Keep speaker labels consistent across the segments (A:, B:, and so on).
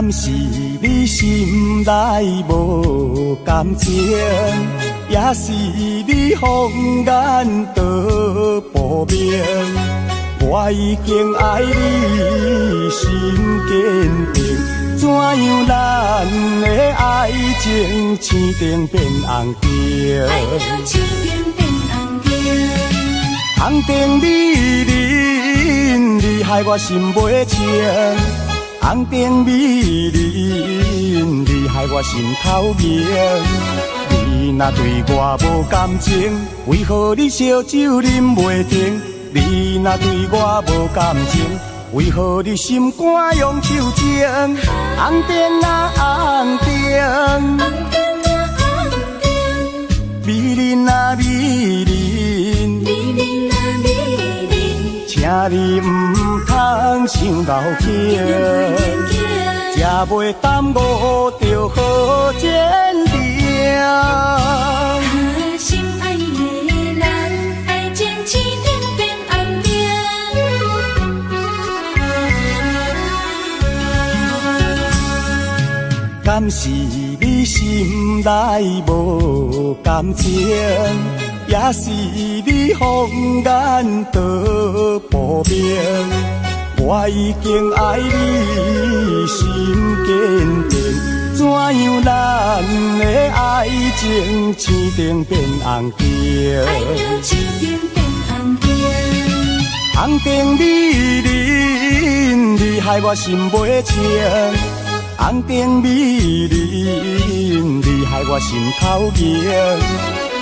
A: 敢是你心内无感情，也是你放眼道不明？我已经爱你心坚定，怎样咱的爱情青灯变红灯？
B: 爱着青灯变红灯，
A: 红灯美人，你害我心袂清。红灯美人，你害我心头明。你若对我无感情，为何你烧酒啉袂停？你若对我无感情，为何你心肝用手情？红灯啊红灯，美人啊美人，请你唔通想老境，才袂耽误着好前程。
B: 心爱的人，爱情青灯变红灯。
A: 敢是你心内无感情，也是你放眼道不明？我已经爱你心坚定，怎样咱的爱情青灯变红灯？
B: 爱着青灯变红灯，
A: 红灯美人，你害我心袂清。红灯美人，你害我心头明。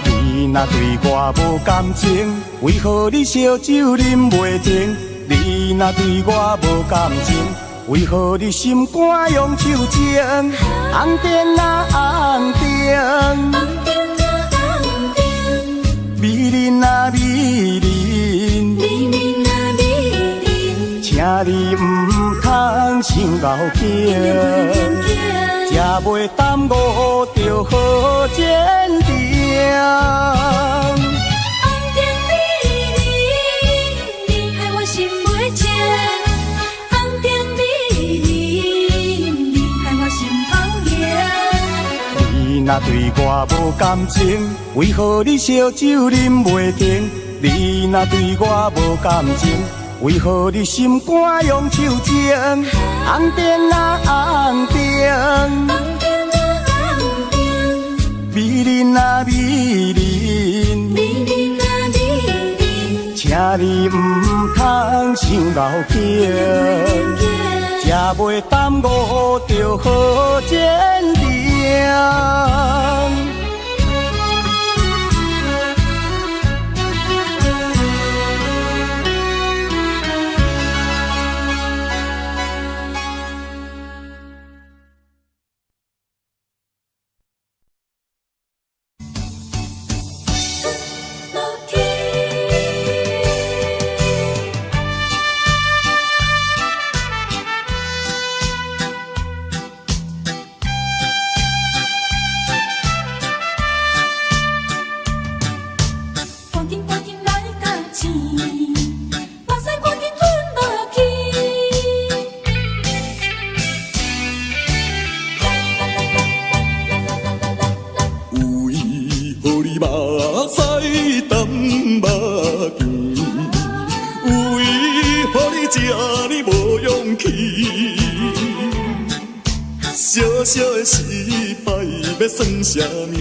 A: 你若对我无感情，为何你烧酒啉袂停？你若对我无感情，为何你心肝用手情？红灯啊红灯，美人啊美人，请你唔通想老境，才袂耽误着好前程。
B: 红灯美人，你害我心袂静。红灯美人，你害我心头热。
A: 你若对我无感情，为何你烧酒啉袂停？你若对我无感情，为何你心肝用手情？红灯啊红灯，美人啊美人，请你唔通想老境，才袂耽误着好前程。小小的失败要算啥物？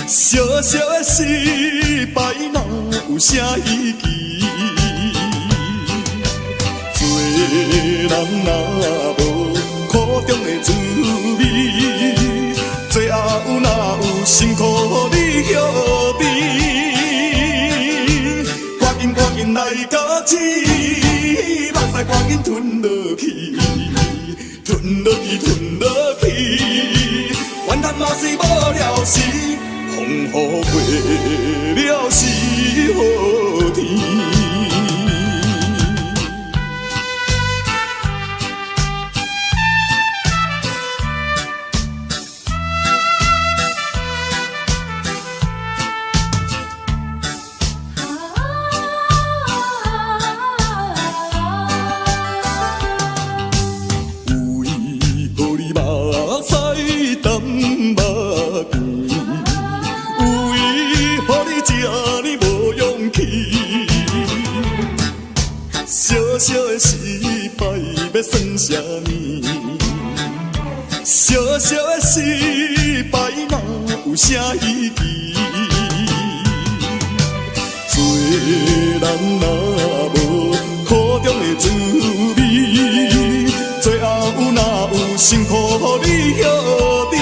A: 小小的失败哪有啥意义？做人若无苦中的滋味，最后哪有辛苦你晓知？赶紧来到此，目屎赶紧吞落去。吞落去，怨叹嘛是无了时，风雨过了是好天。有
C: 小的失败要算啥物？小小的失败哪有啥意义？做人若无苦中的滋味，最后哪有辛苦予你晓得？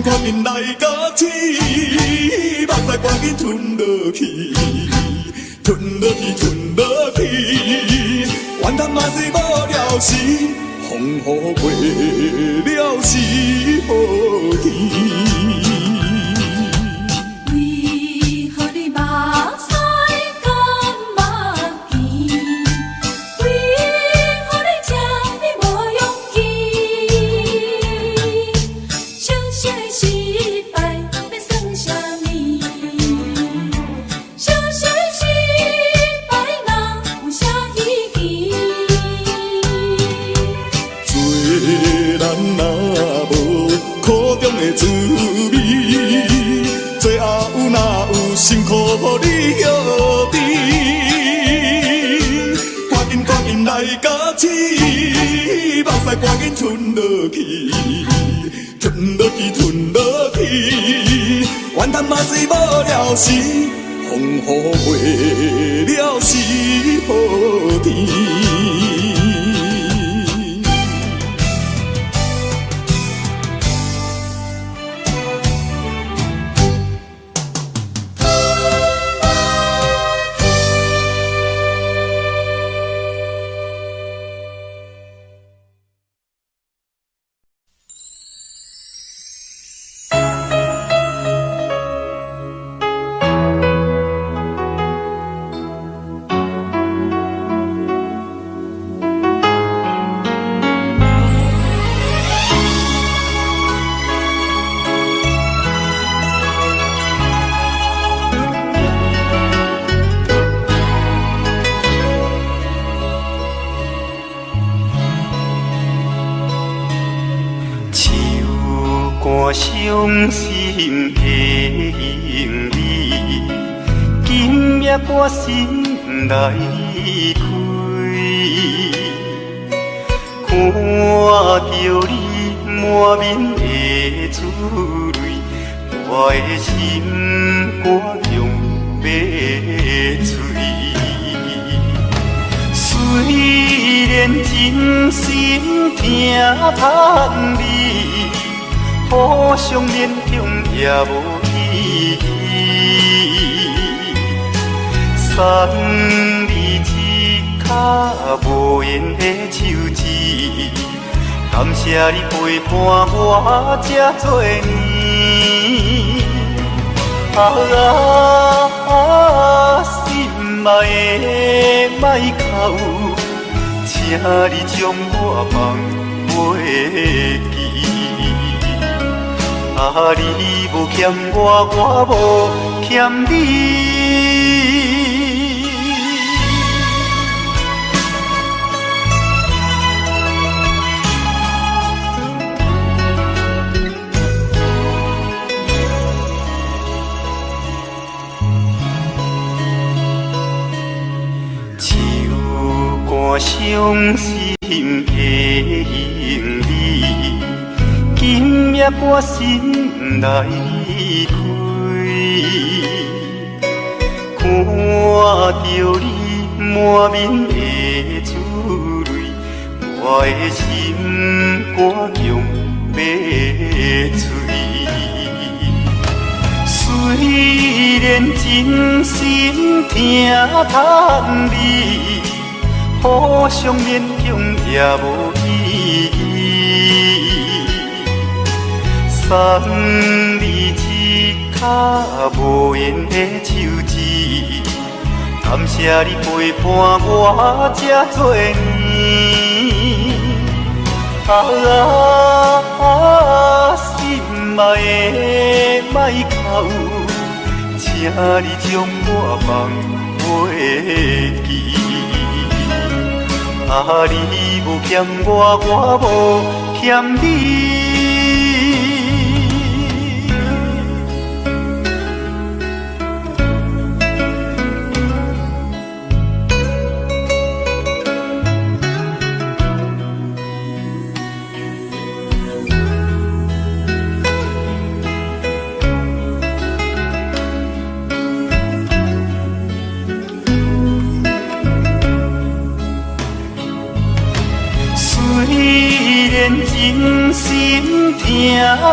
C: 赶紧来甲天，目屎赶紧吞落去，吞落去，吞落去，怨叹嘛是无了时，风雨过了是好天。
B: 为何你目屎敢目见？为何你这么无勇气？小小的失败要算啥物？小小的失败哪有啥意义？
C: 做人若无苦中的滋味，最后哪有辛苦予你晓得？赶紧来甲天，目屎赶紧吞落去，吞落去，吞落去，怨叹嘛是无了时，风雨过了是好天。
D: 伤心的行李，今夜我心来开，看着你满面的珠泪，我的心肝强要碎。虽然真心疼盼你，互相勉强也无意义，送你一卡无言的手指，感谢你陪伴我这多年。心爱的莫哭，请你将我放袂记。你无欠我，我无欠你。手汗伤心的行李，今夜我心来开，看着你满面的珠泪，我的心肝强要碎。虽然真心疼叹你，互相勉强也无意义，送你一卡无言的手指，感谢你陪伴我这多年。心爱的莫哭，请你将我放袂记。你无欠我，我无欠你。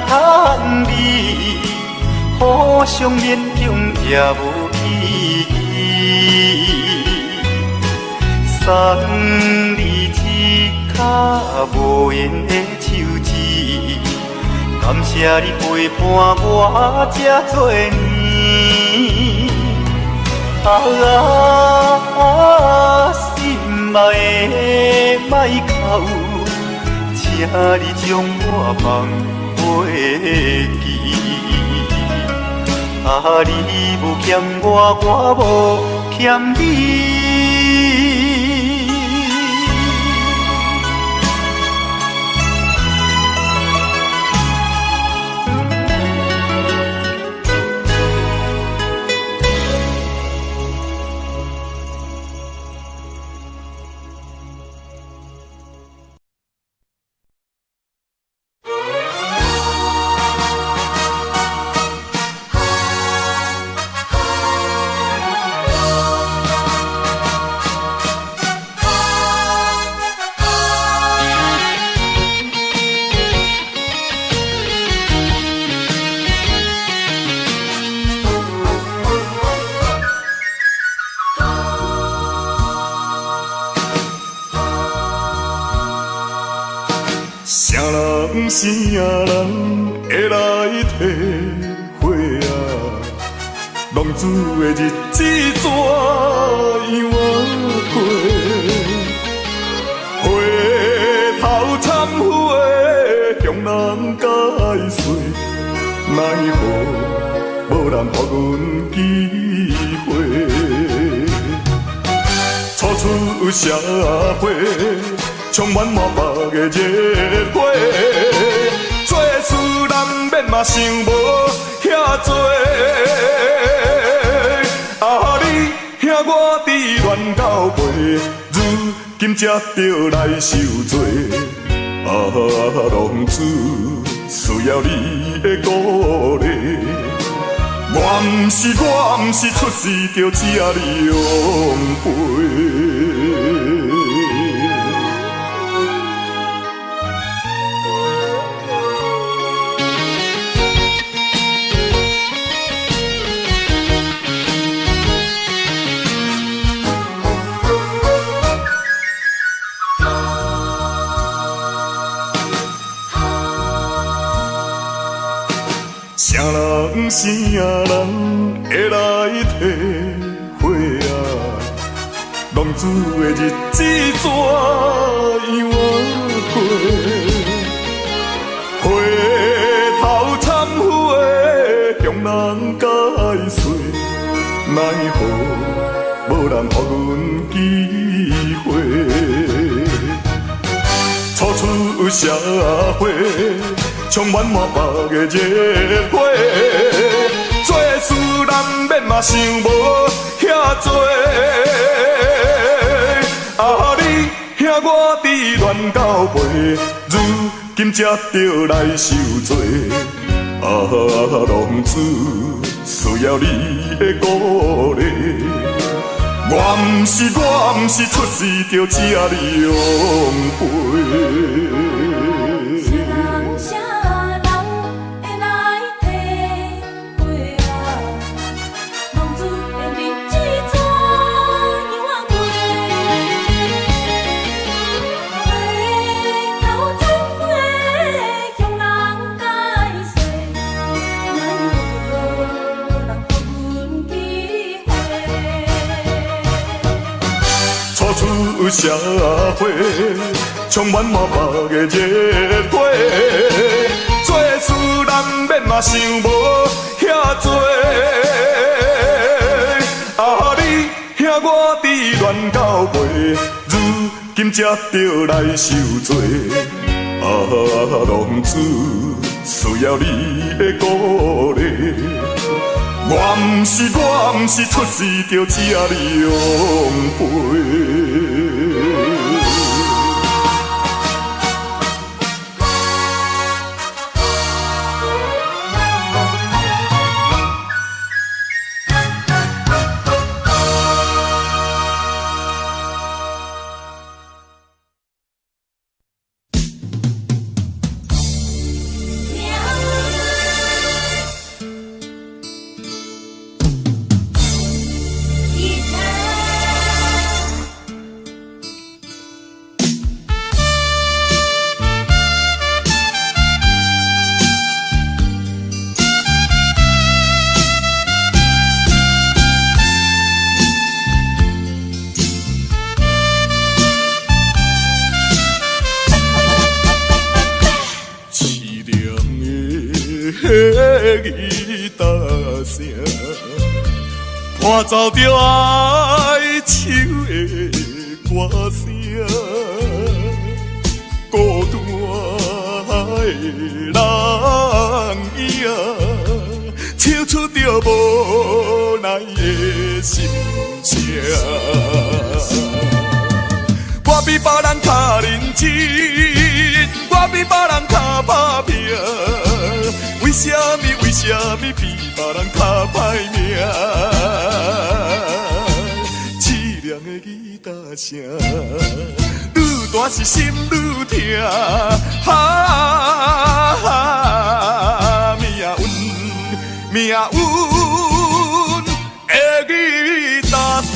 D: 叹你，互相勉强也无意义。送你一脚无缘的手指，感谢你陪伴我这多年。心爱的莫哭，请你将我放袂记。你无欠我，我无欠你。
C: 啥人会来体会啊？浪子的日子怎样过？回头忏悔，向人解释，奈何无人予阮机会？初出社会。充满满腹的热火，做事难免嘛想无遐多。你兄我伫乱到尾，如今才着来受罪。浪子需要你的鼓励，我毋是出世着请你养陪。啥人会来体会啊？浪子的日子怎样过？回头忏悔，向人解释，奈何无人予阮机会？初出社会。充满满腹的热火，做事难免嘛想无遐多。你兄我伫乱到尾，如今才着来受罪。浪子需要你的鼓励，我毋是出世着请你养陪。出社会，充满满腹的热火，做事难免嘛想无遐多。你兄我伫乱到尾，如今才着来受罪。浪子需要你的鼓励。我毋是出世着请你养陪。
B: 命
C: 的吉他声，伴奏着哀愁的歌声，孤单的人影，唱出着无奈的心声。我比别人较认真，我比别人较打拼，为什么比别人较歹命？凄凉的吉他声，愈大是心愈痛，命运的吉他声。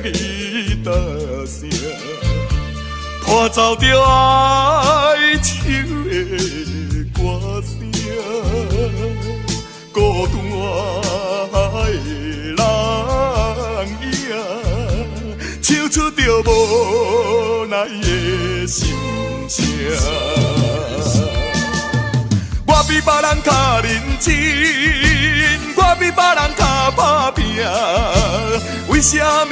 C: 吉他声，伴奏着哀愁的歌声，孤单的人影，唱出着无奈的心声。我比别人较认真，我比别人较打拼，为什么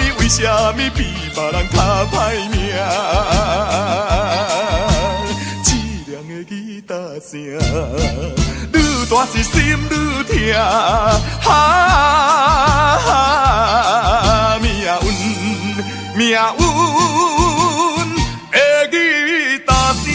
C: 比别人较歹命？凄凉的吉他声，愈大是心愈痛，命运的吉他声。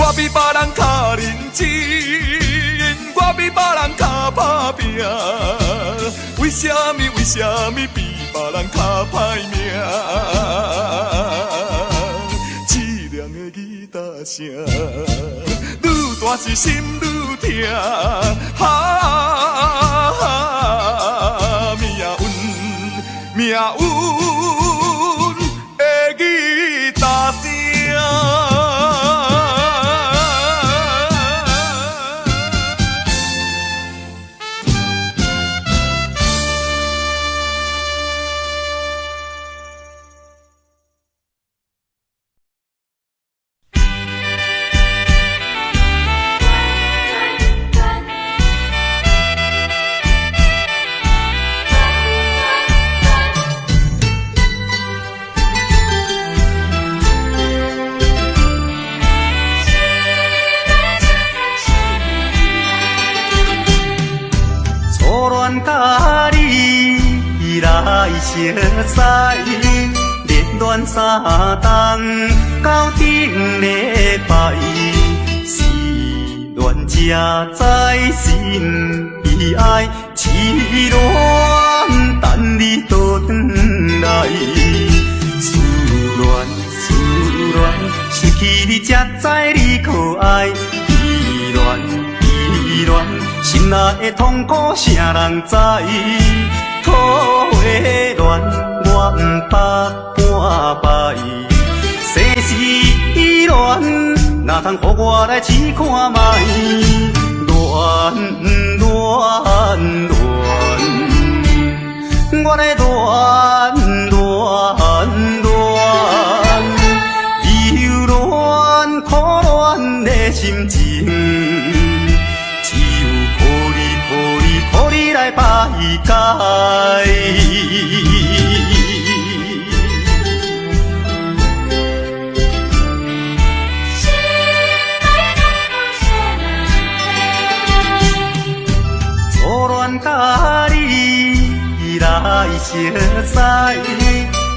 C: 我比别人较认真，我比别人较打拼，为什么比别人较歹命？凄凉的吉他声，愈大是心愈痛，命运的吉他声。
D: 甲你来相识，恋恋三冬到顶礼拜，是恋才知心悲哀，痴恋等你倒转来，思恋失去你才知你可爱，依恋。心内的痛苦，啥人知？土花恋，我不捌半摆。世事恋，哪通予我来试看卖？恋，我来恋，忧恋苦恋的心情。予你来排解。初恋甲你来相识，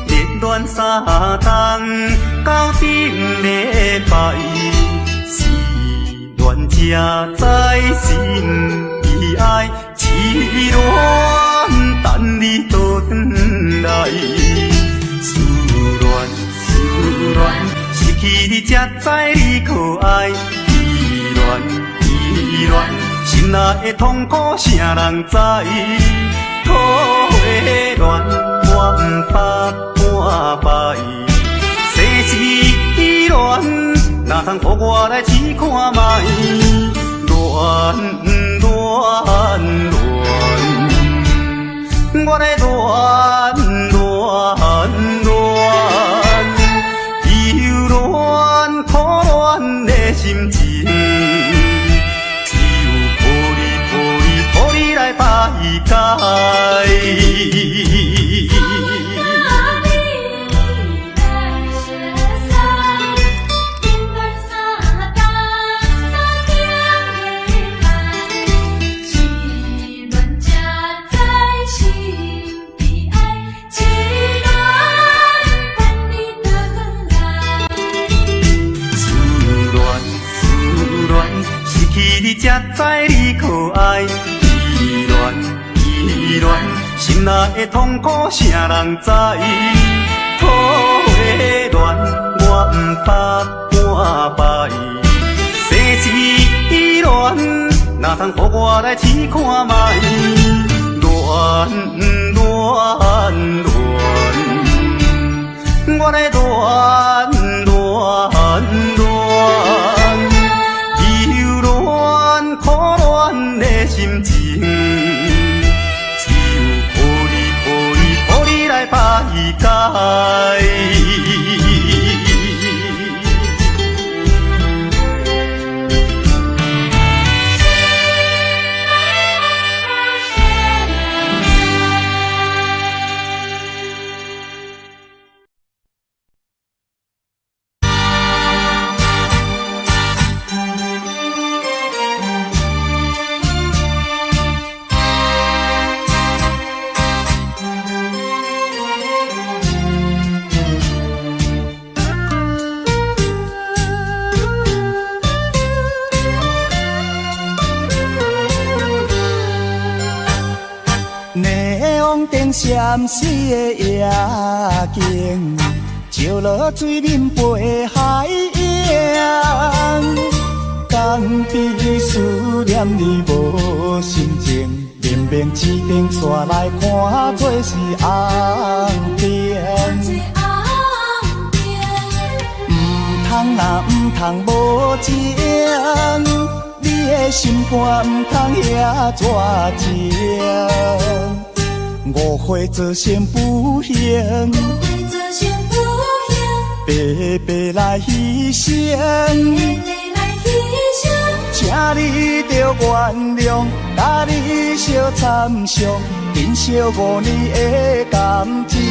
D: 恋恋三冬到顶礼拜，是恋才知心意爱，痴恋等你倒转来。思恋，失去你才知你可爱。依恋，心内的痛苦谁人知？土花恋，我不怕半摆。世事恋，哪通予我来试看卖？恋，我来恋，忧恋苦恋的心情，只有抱你来排解。你才知你可爱，依恋，心内的痛苦谁人知？土花恋，我不怕半摆。世事恋，哪通予我来试看卖？恋，我来恋。苦恋的心情，只有抱你来排解。闪烁的夜景，照落水面陪海洋。敢比思念你无心情，明明市顶煞来看做是红灯。唔通无情，你的心肝唔通遐绝情。误会做成不幸，白白来牺牲，请你着原谅，甲你相参详，珍惜5年的感情。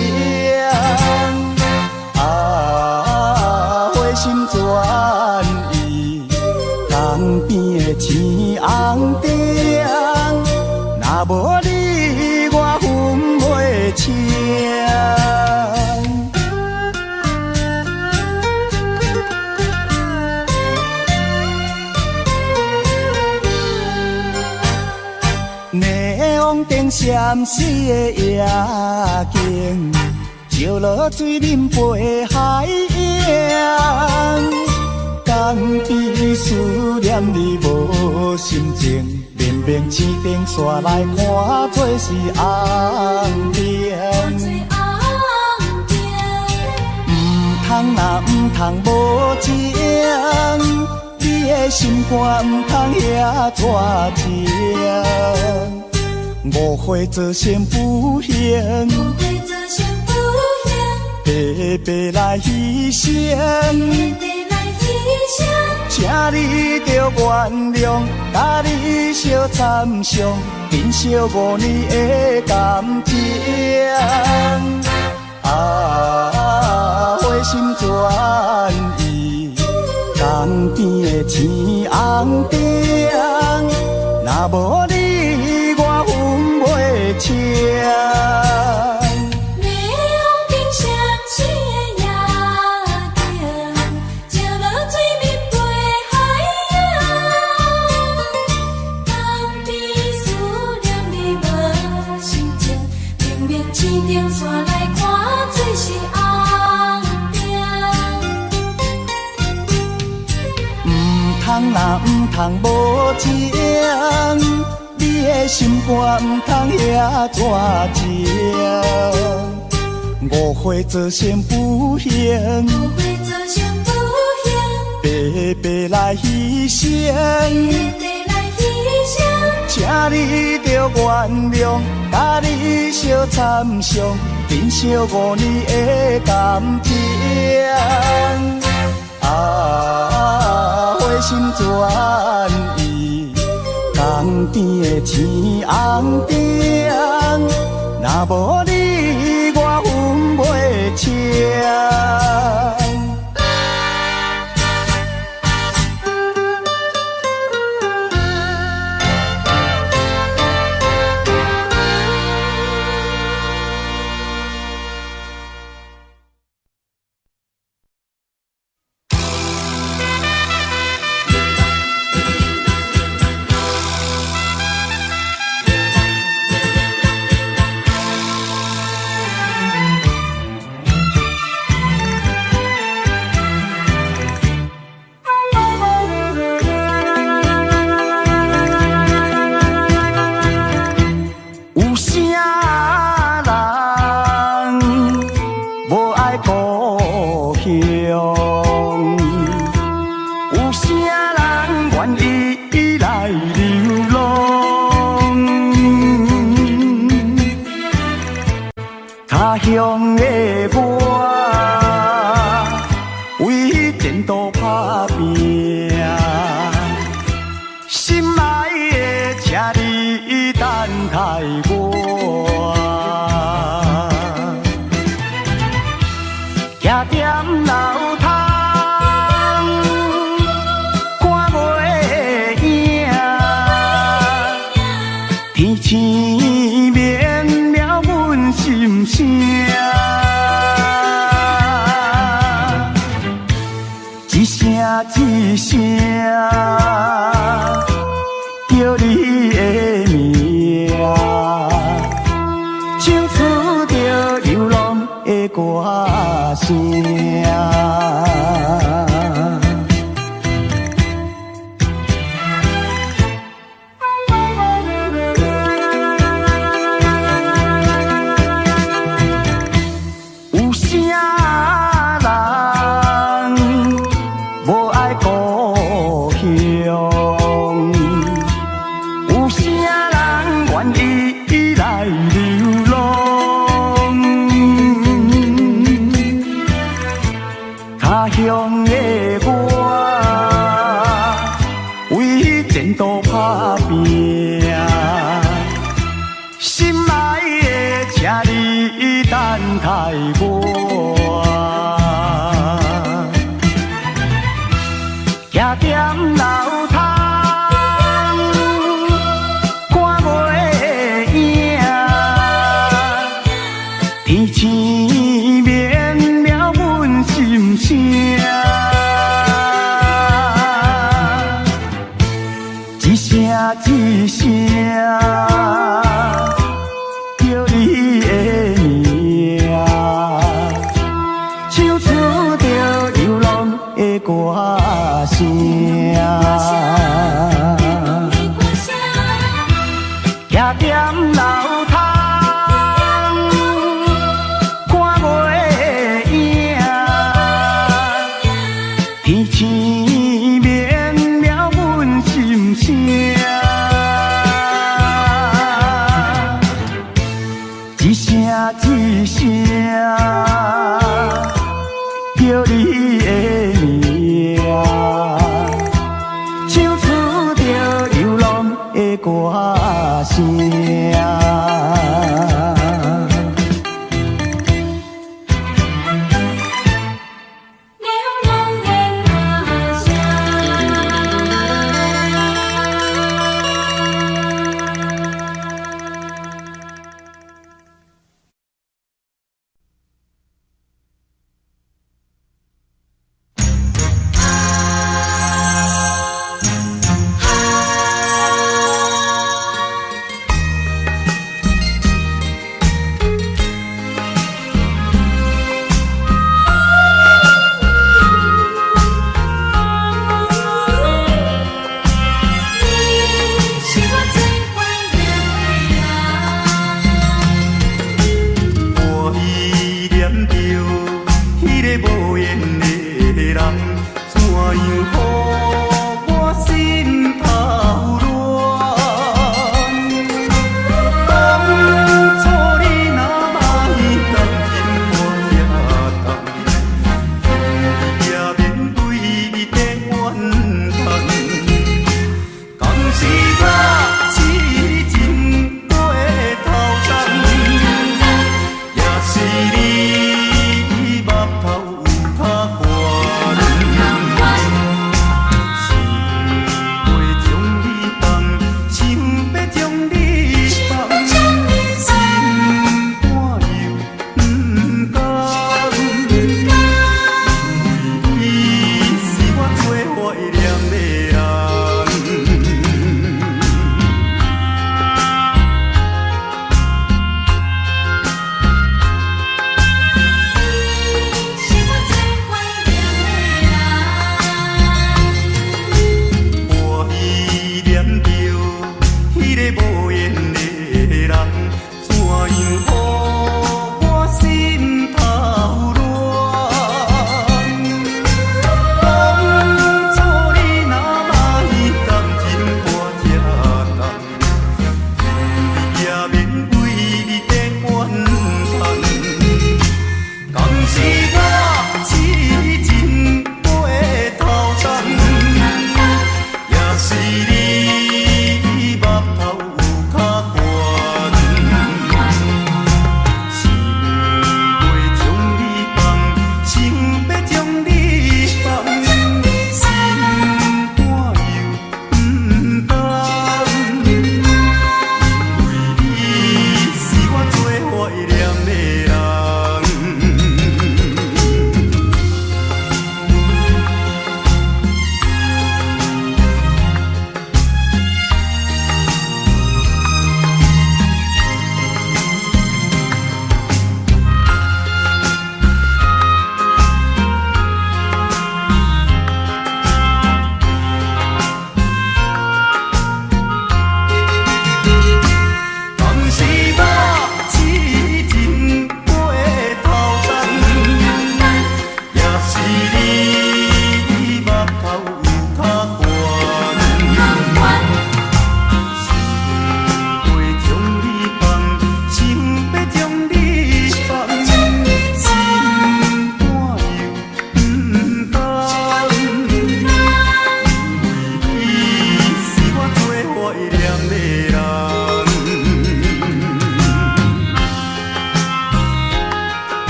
D: 花心转意，江边的青红灯，若无你我分袂清。霓虹灯闪烁的夜景，照落水面陪海洋。敢比思念你无心情，明明市顶煞来看做是红灯。唔通无情，你的心肝唔通遐绝情。误会做成不幸，白白来牺牲。请你着原谅，甲你相参详，珍惜5年的感情。花心转意，江边的青红灯，若无你我分袂清。
B: 天顶山来看水是红定。
A: 通啦，毋通无情，你的心肝毋通遐绝情。误会造成不幸，
B: 误会造成不幸，
A: 白白来牺牲，
B: 白白来牺牲。
A: 请你着原谅，甲你相参详，珍惜5年的感情。花心转意，江边的天红顶，若无你我分袂清。他乡的我，为前途打拼，心爱的，请你等待我。徛踮楼窗，看袂影，天星绵了阮心声。一声一声叫你的名，唱出着流浪的歌声。有啥人无爱故乡？有啥人愿意来流浪？他乡的我，为前途打拼，心爱的，请你等待我。徛踮楼窗，看袂影，天星绵了阮心声。一声一声叫你的名，唱出着流浪的歌声。徛踮楼窗，看袂影，天星绵了阮心声。一声一声叫你的名，唱出着流浪的歌声。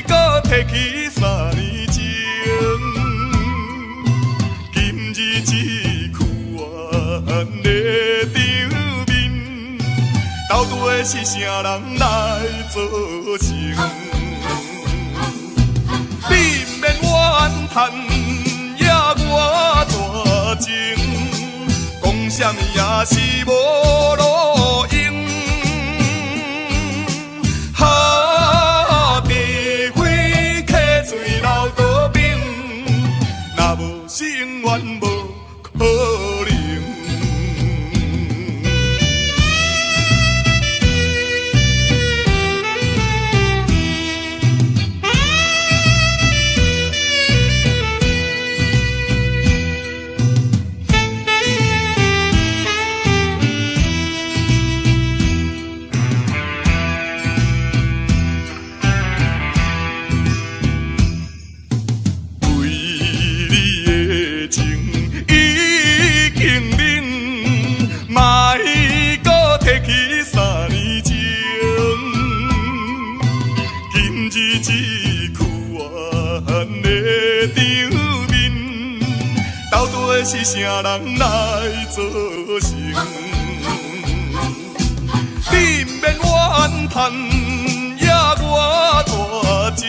C: 搁提起3年情，今日只屈原的场面，到底是啥人来造成？你免怨叹，也我绝情，讲啥物也是无路用。哈，地火客水流倒冰，若无是永远无可能。是啥人来造成？你免怨叹，也我绝情，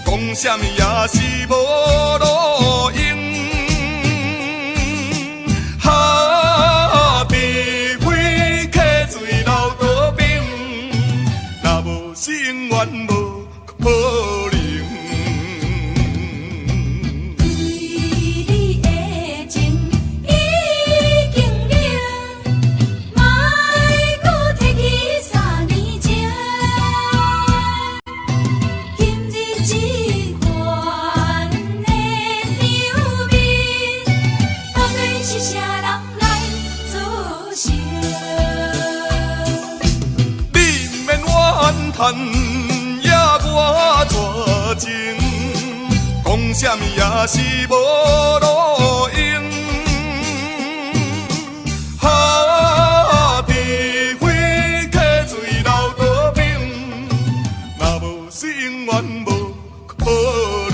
C: 讲啥物也是无路用。哈，地火客水流倒冰，若无是永远无可能。也我绝情，讲啥物也是无路用。哈，地火客水流倒冰，若无是永远无可能。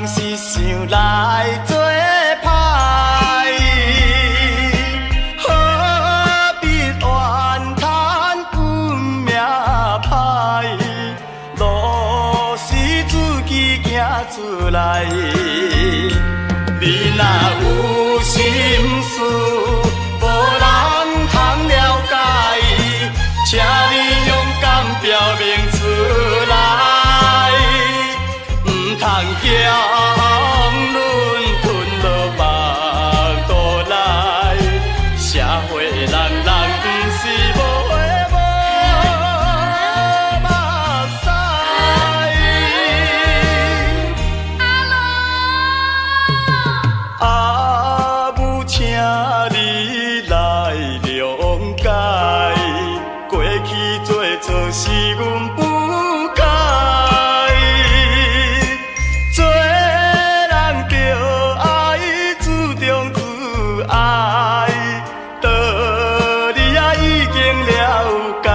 C: 是想来做歹，何必怨叹本命歹？路是自己行出来，你若有心事，无人通了解，请你勇敢表明出来，唔通惊。是阮不该，做人着爱注重自爱，道理啊已经了解。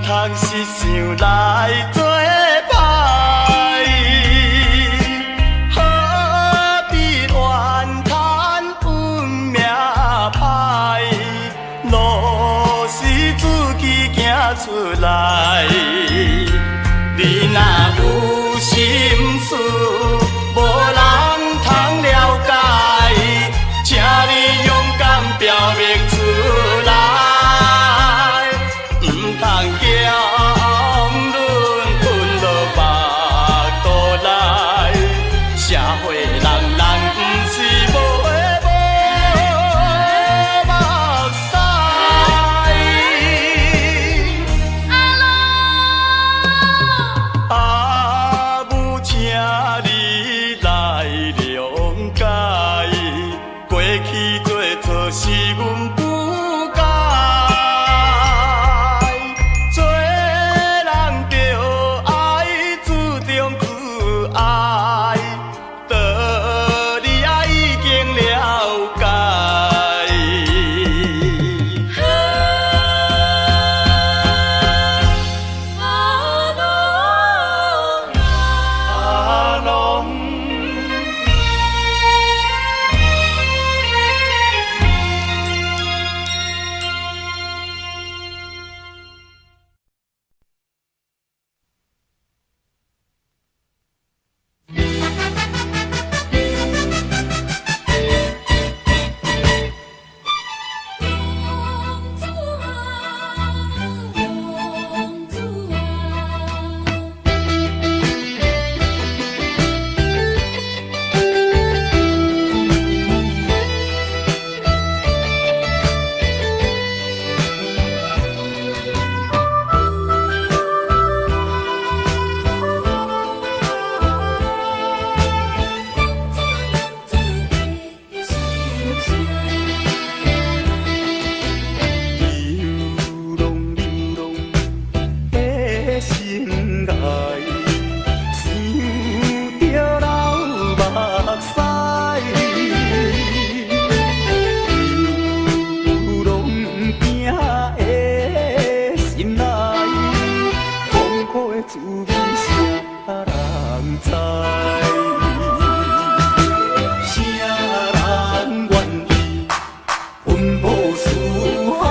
D: 通是想来做歹，何必怨叹运命歹？路是自己行出来，你若有心事，无人通了解，请你勇敢表明出来，唔通强忍吞落目肚内，社会人人唔是无的无目屎。阿母，请你来谅解，过去做错是阮不该，做人着爱注重自爱，道理啊已经了解。阿龙。
B: 公主啊，公主啊。
D: 流浪流浪的心爱，想着流目屎。流浪行的心内，痛苦的滋味谁人知？谁人愿意奔波四海？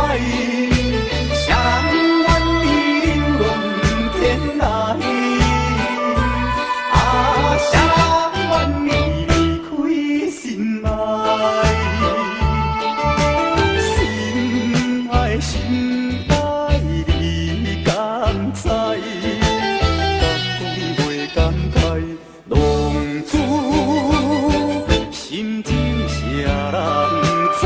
D: 谁人愿意流浪天涯？啊，谁人愿意离开心爱？心爱心爱，你敢知？敢讲袂感慨？浪子心情谁人知？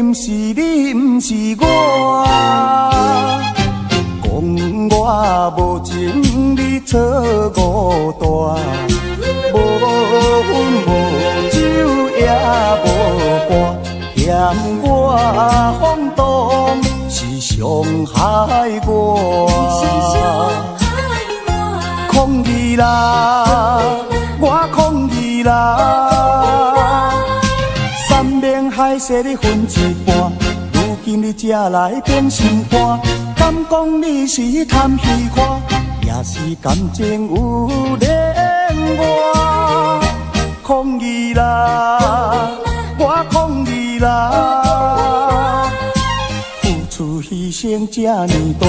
A: 任是你，毋是我。讲我无情，你错误大。无分无酒也无伴，嫌我放荡是伤害我。抗议啦！我抗议啦！山盟海誓你分一半，如今你才来变心肝。敢讲你是贪戏看，也是感情有恋我。抗议啦！我抗议啦！付出牺牲这呢大，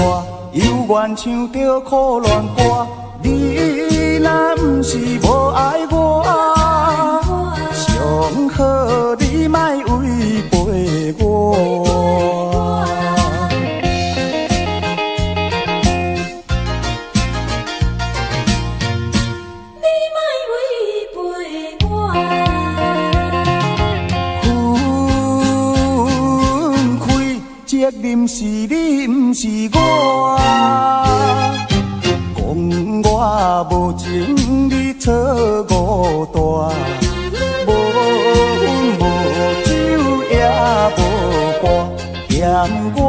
A: 犹原唱着苦恋歌。你若不是无爱我，上好你莫违背我。
B: 你莫违背我。
A: 分开责任是你，不是我。我无情，你错误大，无分无酒也无伴，嫌我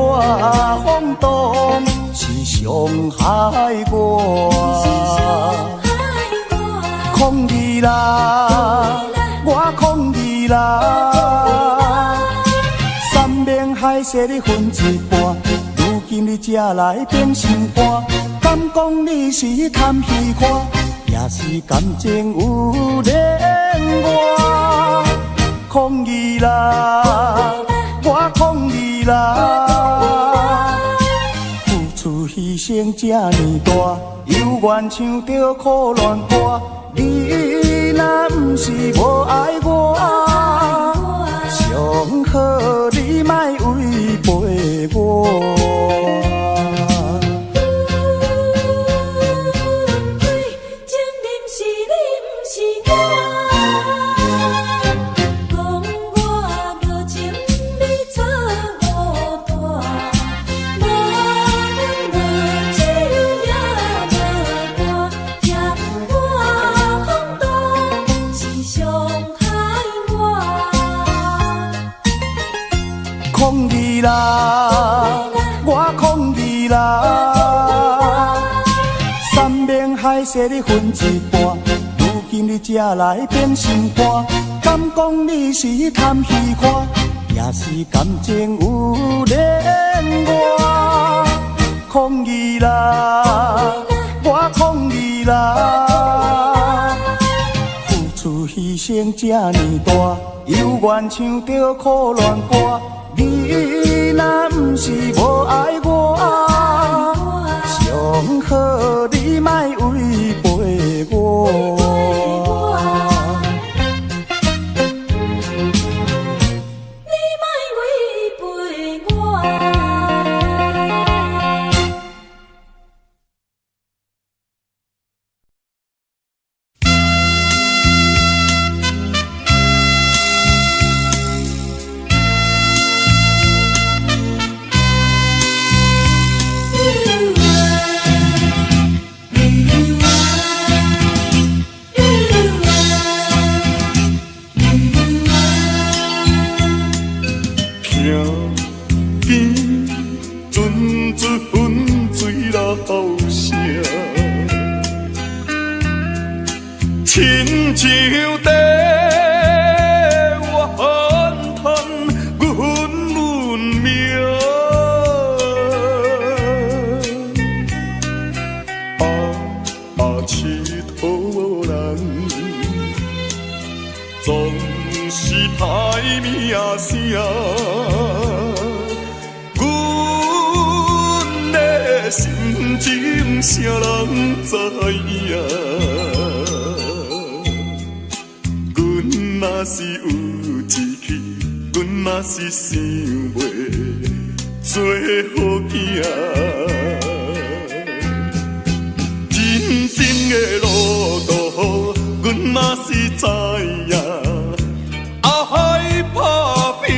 A: 放荡是伤害我。抗议啦！我抗议啦！山盟海誓你分一半，如今你才来变心肝。敢讲你是贪戏看，也是感情有恋我。抗议啦！我抗议啦！付出牺牲这呢大，犹原唱着苦恋歌。你若不是无爱我，上好你莫违背我。抗议啦！我抗议啦！山盟海誓你分一半，如今你才来变心肝。敢讲你是贪戏看，也是感情有恋我。抗议啦！我抗议啦！付出牺牲这呢大，犹原唱着苦恋歌。你若不是无爱我，上好你莫违背我。
B: 你莫违背我。
C: 亲像地怨叹阮运命，佚佗人总是歹名声，阮的心情谁人知影？若是有一气，阮嘛是想袂做好囝。人生的路途，阮嘛是知影，爱打拼。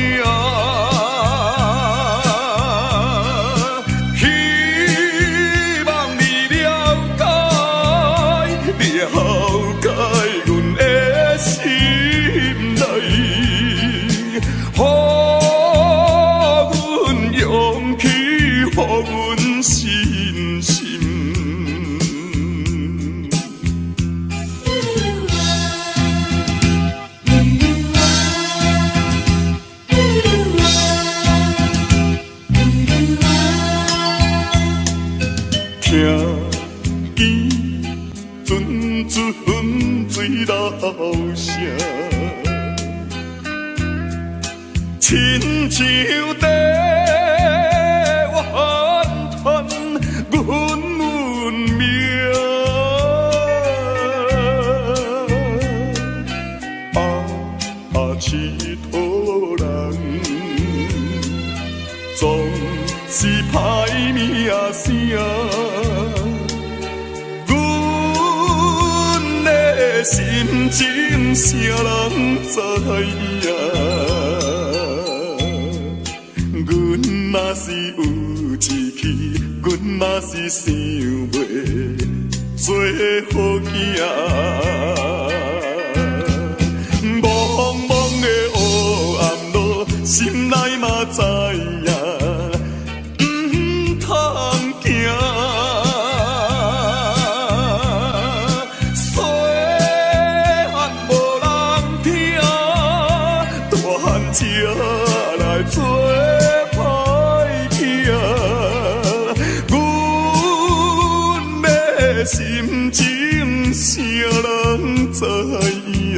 C: 纯水老声，亲像在怨叹阮运命。佚佗人总是歹名声，阮的心情谁人知影？阮嘛是有一气，阮嘛是想袂做好囝。心内嘛知影，唔通行。细汉无人听，大汉车来做歹囝。阮的心情谁人知影？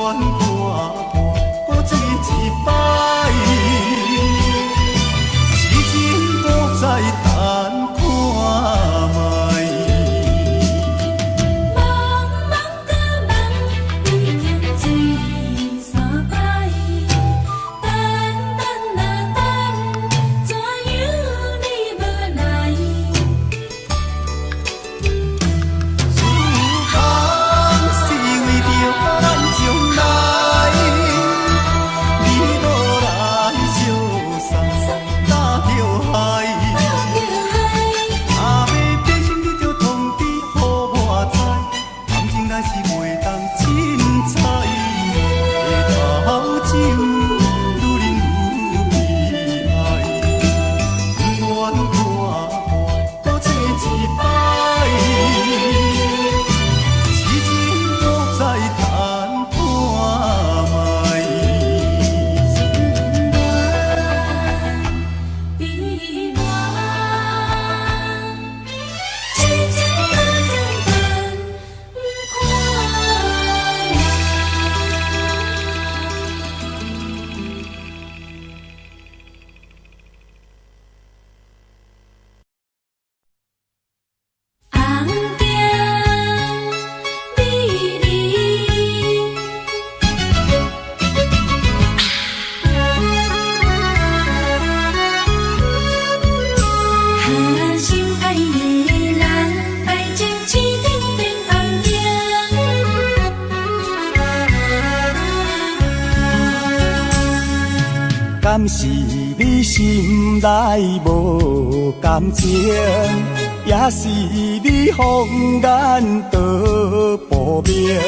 D: 搁醉一摆，痴情都在等看卖。
B: 茫茫个梦，已经醉3摆，等等啊等，怎样你无来？
D: 空是为着咱将来，你无来相送，搭着海。阿妹变心你就通知予我知，感情乃是袂当凊彩，下头酒愈啉愈悲哀，不愿看搁醉一摆，痴情都在等看卖。
B: 比我，痴情都在等看。红灯美丽。心爱的人，爱情一定变红灯。
A: 敢是你心内无感情，也是你放眼道不明？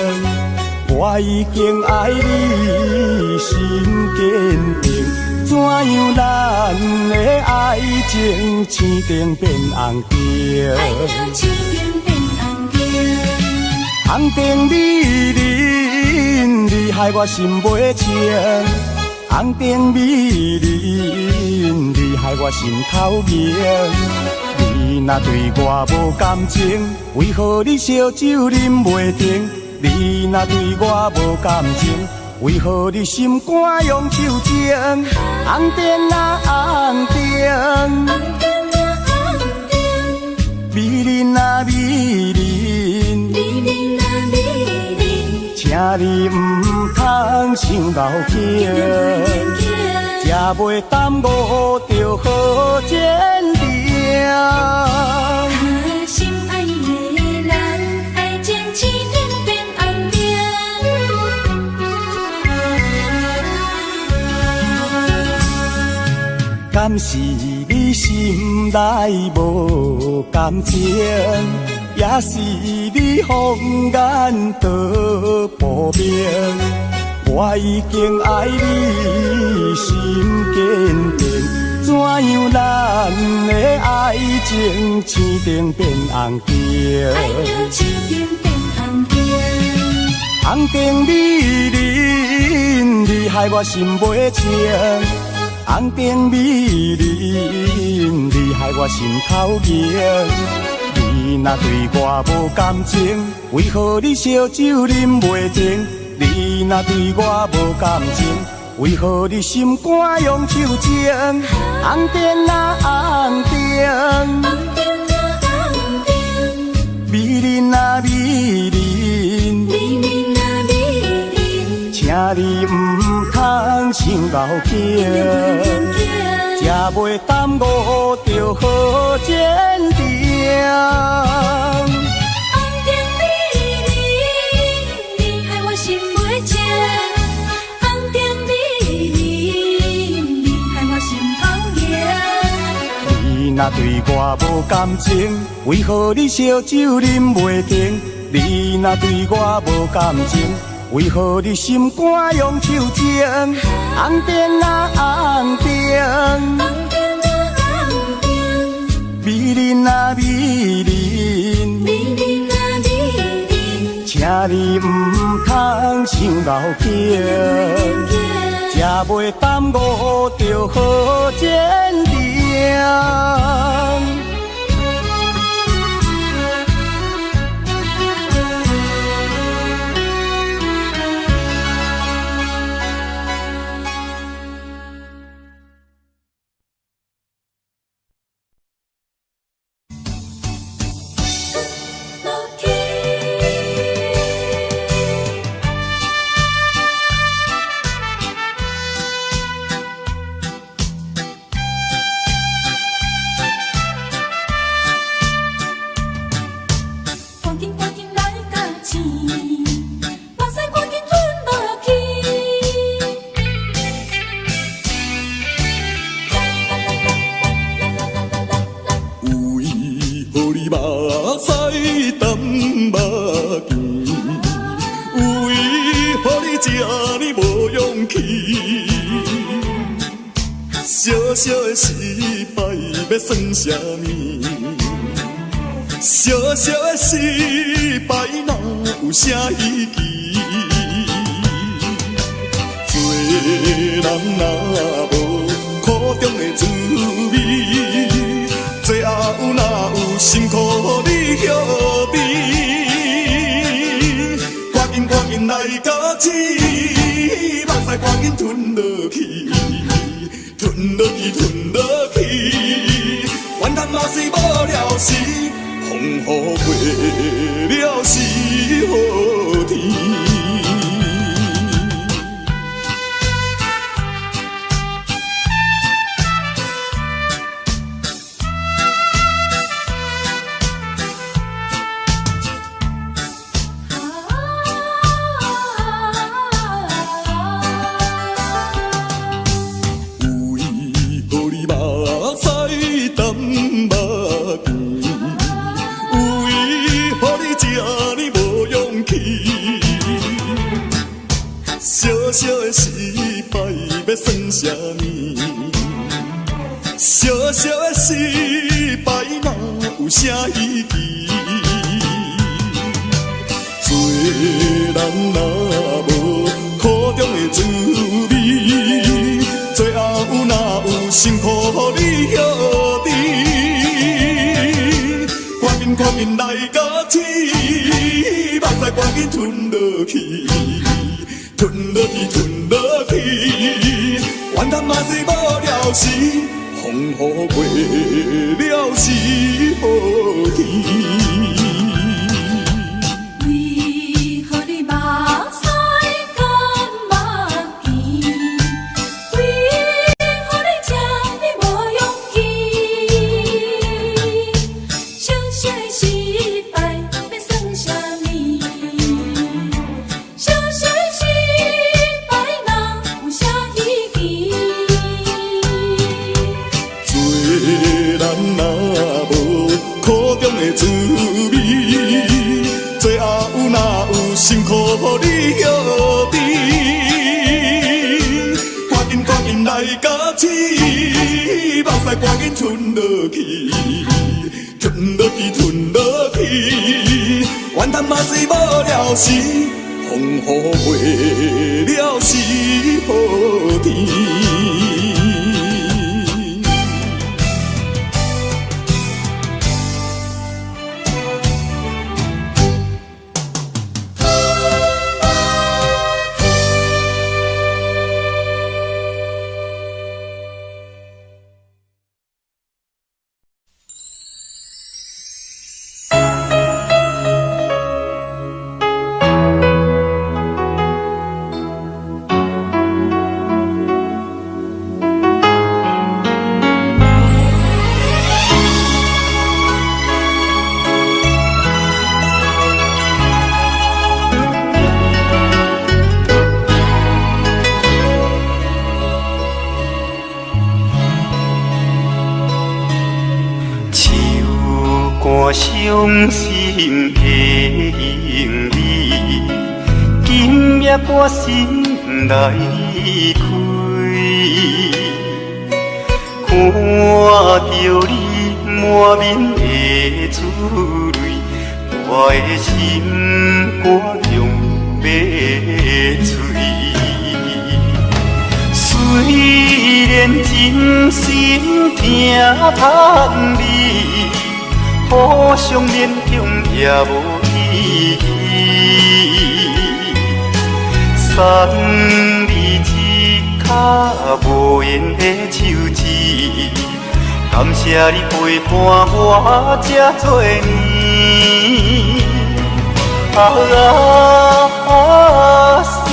A: 我已经爱你心坚定，怎样咱的爱情青灯变红灯？
B: 爱情青灯变红灯。
A: 红灯美人，你害我心袂静。红灯美人，你害我心头凝。你若对我无感情，为何你烧酒啉袂停？你若对我无感情，为何你心肝用手情？红灯啊红灯，
B: 红灯啊红灯，
A: 美人啊美人，
B: 美人啊美人，
A: 请你唔通伤脑筋。也袂耽误着好坚定。
B: 心爱的人，爱情青灯变红灯。
A: 敢是你心内无感情，也是你放眼道不明？我已经爱你心坚定，怎样咱的爱情青灯变红灯？
B: 爱情青灯变红灯。
A: 红灯美人，你害我心袂静。红灯美人，你害我心头凝。你若对我无感情，为何你烧酒啉袂停？你若对我无感情，为何你心肝用手情？红灯啊红灯，
B: 红灯啊红灯，
A: 美人啊美人，
B: 美人啊美人，
A: 请你唔通伤脑筋，也袂耽误着好坚定。
B: 红灯美人，你害我心袂静。红灯美人，你害我心头热。
A: 你若对我无感情，为何你烧酒啉袂停？你若对我无感情，为何你心肝用手情？红灯啊红灯，
B: 红灯啊红灯，
A: 美人啊美人，
B: 美人啊美人，
A: 请你唔通伤脑筋，也袂耽误着好坚定。
C: 勇气。小小的失败要算啥物？小小的失败哪有啥意义？做人若无苦中的滋味，最后哪有辛苦你晓得？赶紧来甲起，目屎赶紧吞落去，吞落去，吞落去，怨叹嘛是无了时，风雨过了是好天。小小的失败要算啥物？小小的失败哪有啥意义？做人若无苦中的滋味，最后哪有辛苦你晓得？赶紧来甲起，目屎赶紧吞落去。吞落去，吞落去，怨叹嘛是无了时，风雨过了是好天。
B: 为何你目屎干目甜？为何你这呢无勇气？小小的失败要算啥物？小小的失败哪有啥意义？
C: 做人若无苦中的滋味，最后哪有辛苦你晓得？赶紧来甲起，目屎赶紧吞落去，吞落去，吞落去，怨叹嘛是无了时，风雨过了是好天。
D: 伤心的行李，今夜我心来离开，看着你满面的珠泪，我的心肝中要碎。虽然真心疼盼你，互相勉强也无意义，送你一卡无言的手指，感谢你陪伴我这多年。心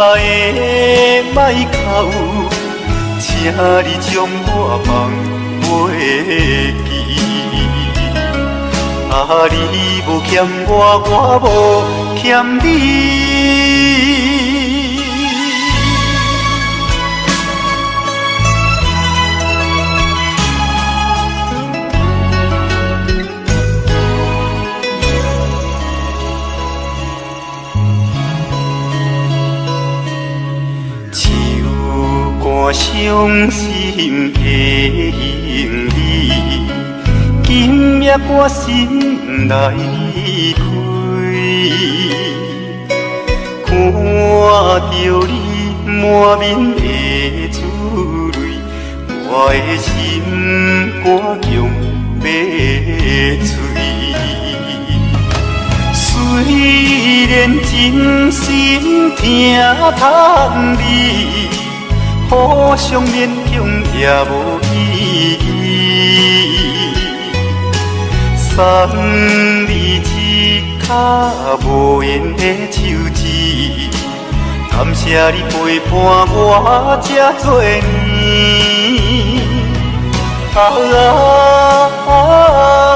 D: 爱的莫哭，请你将我放袂记。你无欠我，我无欠你。唱歌伤心的行李，今夜我心内开，看着你满面的珠泪，我的心肝强要碎。虽然真心疼叹你，互相勉强也无意义。送你一卡无言的手指，感谢你陪伴我这多年。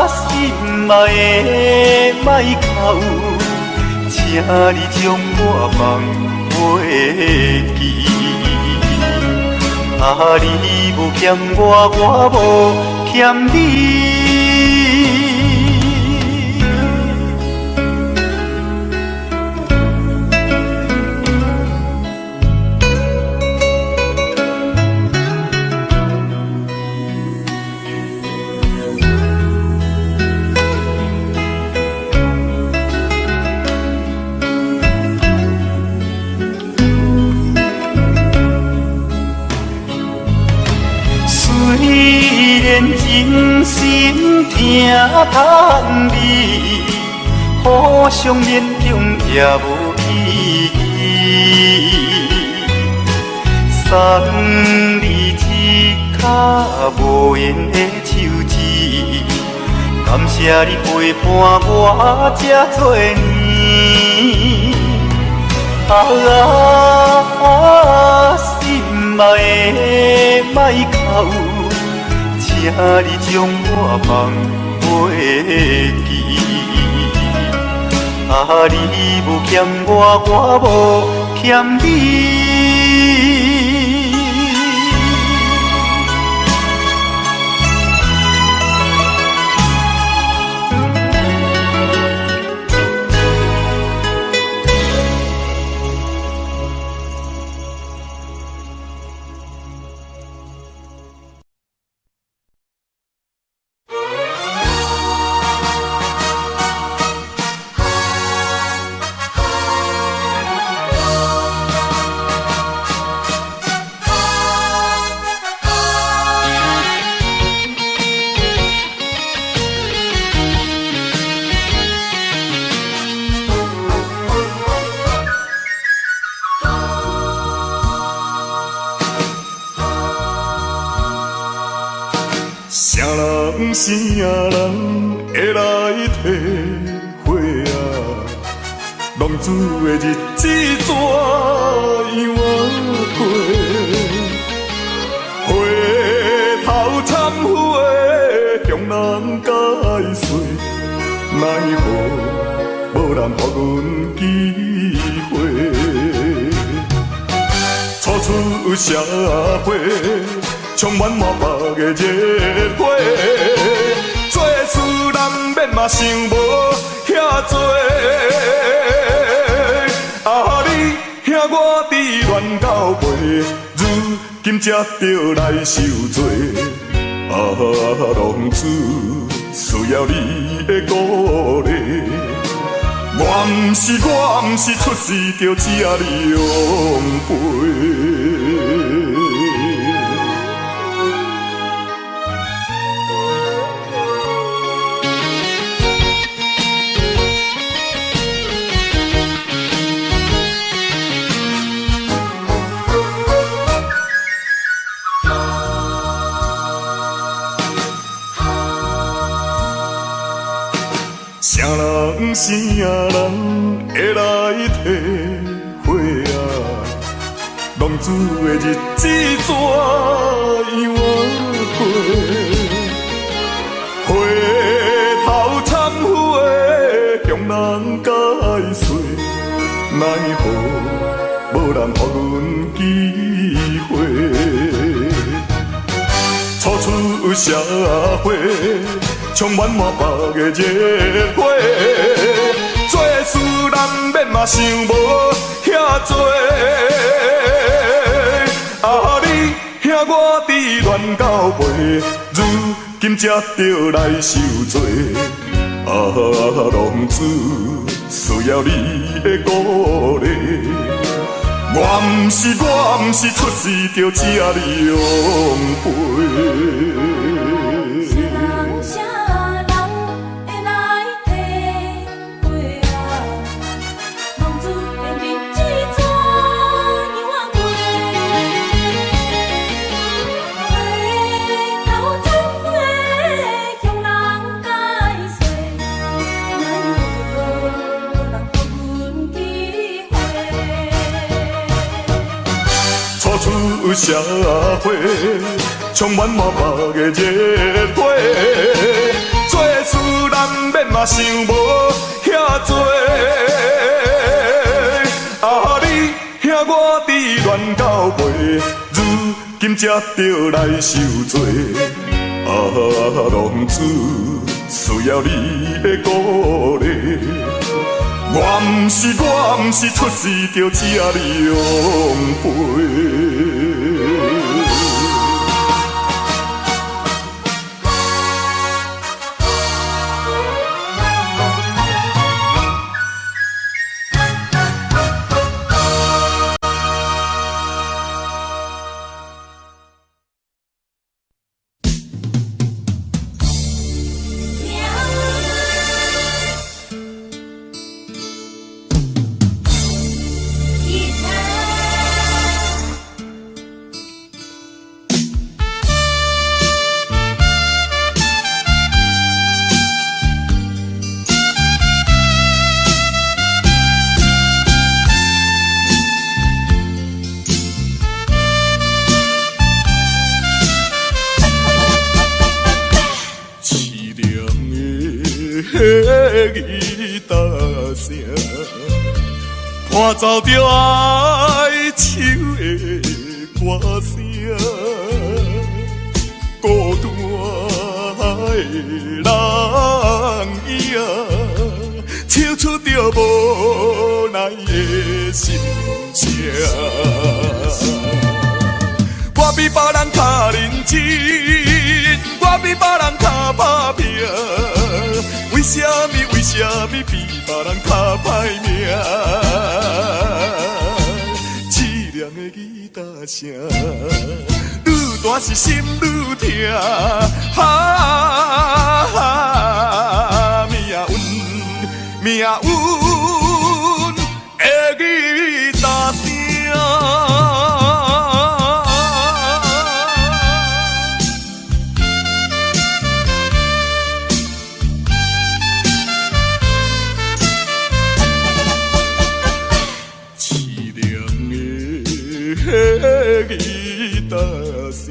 D: 心爱的莫哭，请你将我放袂记。你无欠我，我无欠你。虽然真心疼叹你，互相勉强也无意义。送你一卡无言的手指，感谢你陪伴我这多年。心爱的莫哭，请你将我放袂记。你无欠我，我无欠你。
C: 啥人会来体会啊？浪子的日子怎样过？回头忏悔，向人解释，奈何无人予阮机会？初出社会。充满满腹的热火，做事难免嘛想无遐多。你兄我伫乱交陪，如今才着来受罪。浪子需要你的鼓励，我毋是出世着吃你养肥。啥人会来体会啊？浪子的日子怎样过？回头忏悔，向人解释，奈何无人予阮机会？初出社会。充满满腹的热火，做事难免嘛想无遐多。我伫乱到背，如今才着来受罪。啊，浪子需要你的鼓励。我毋是出世就请你养陪。
B: 谁人谁人会来体会啊？浪子的日子怎样我过？回头怎会向人解释？哪有人予阮体会？
C: 初出社会，充满满目的热火，做事难免嘛想无遐多。啊，你兄我伫乱到背，如今才着来受罪。啊，浪子需要你的鼓励。我毋是出世就请你养陪。吉他声，伴奏着哀愁的歌声，孤单的人影，唱出着无奈的心声。我比别人较认真，我比别人较打拼。为什么比别人较歹命？凄凉的吉他声，愈大是心愈痛。命运的吉他声。吉他声，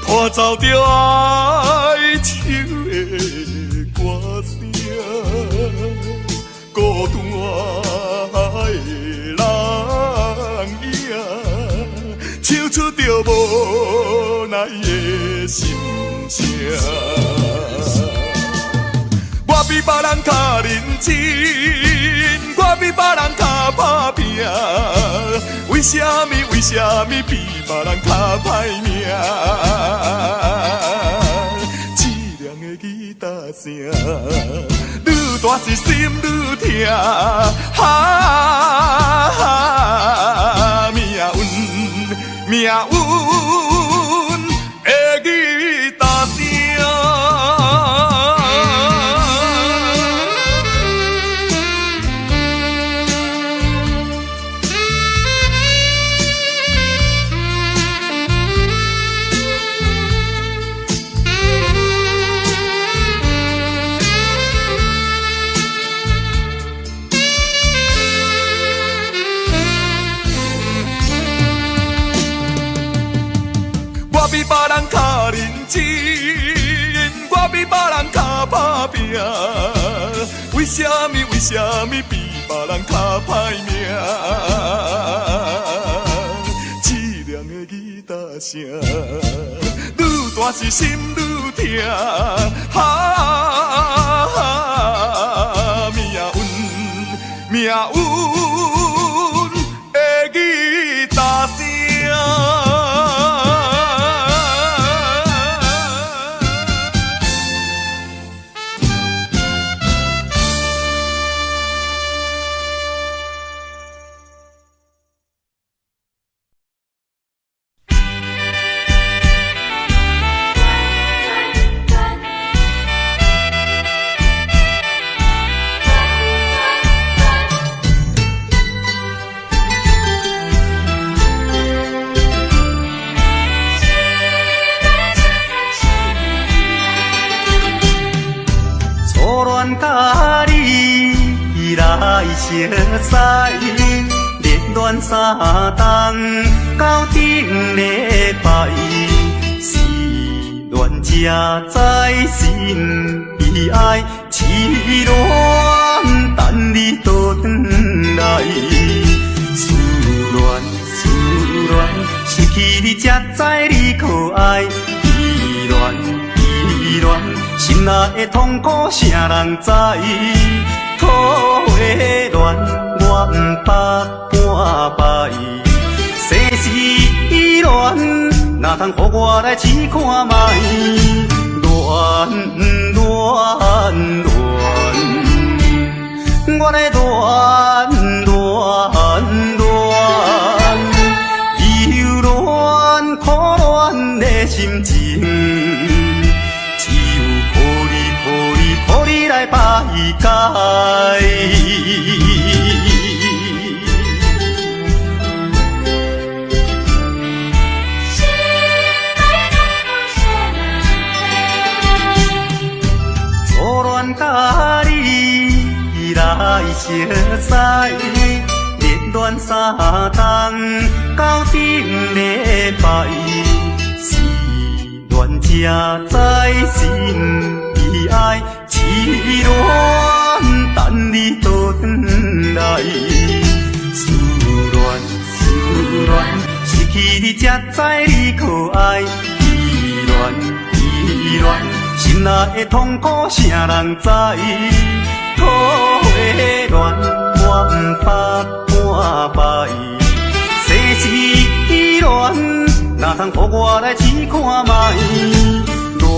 C: 伴奏着哀愁的歌声，孤单的人影，唱出着无奈的心声。我比别人较认真，我比别人较打拼。为什么比别人较歹命？凄凉的吉他声，愈大是心愈痛。命运的吉他声。我比别人较认真，我比别人较打拼。为什么比别人较歹命？凄凉的吉他声，愈大是心愈痛。命运的吉他声。
D: 熟悉，热恋三冬到顶礼拜，是恋才知心悲哀，痴恋等你倒转来，思恋，失去你才知你可爱，依恋，心内的痛苦啥人知？土花恋，我不捌半摆。世事恋，哪通予我来试看觅？恋，我来忧恋苦恋的心情，只有靠你来排解。初恋甲你来熟悉，热恋三冬到顶礼拜，是恋才知心悲哀，痴恋等你倒转来，思恋，失去你才知你可爱，依恋。心内的痛苦啥人知？土花恋，我不捌半摆。世事恋，哪通予我来试看觅？恋。